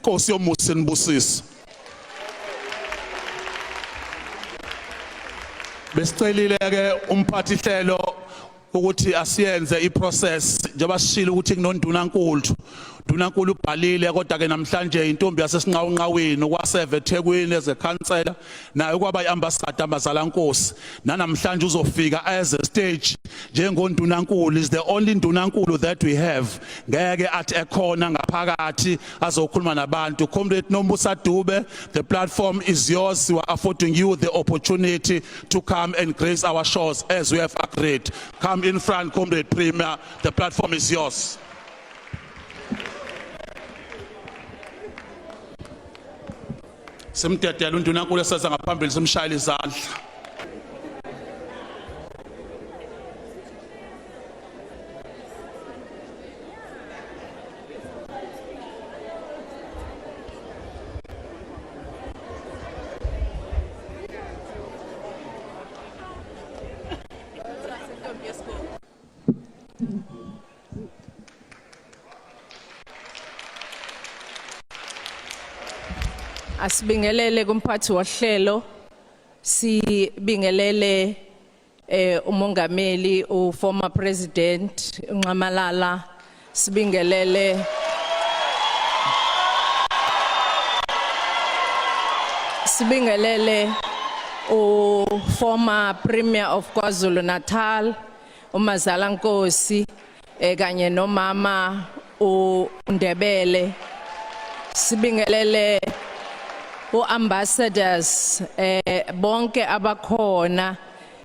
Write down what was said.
Nkosi yomusa nibusise. Besicelile ke umphathi hlelo ukuthi asiyenze iprocess njengoba sishilo ukuthi kunondunankulu. Ndunankulu ubhalile kodwa ke namhlanje intombi yasesinqawunqaweni okwaseve eThekwini ezekhansela nayo kwaba iambassador Mazala Nkosi. Namhlanje uzofika as a stage njengondunankulu, is the only ndunankulu that we have. Ngeke athi ekhona ngaphakathi azokhuluma nabantu. Comrade Nomusa Dube, the platform is yours. We are affording you the opportunity to come and grace our shores as we have agreed. Come in front, Comrade Premier. The platform is yours. Simtetela undunankulu eseza ngaphambili simshayile izandla. Asibingelele kumphathi wohlelo, sibingelele umongameli former president Nxamalala, sibingelele former premier of KwaZulu Natal uMazala Nkosi kanye nomama uNdebele, sibingelele ambassadors bonke abakhona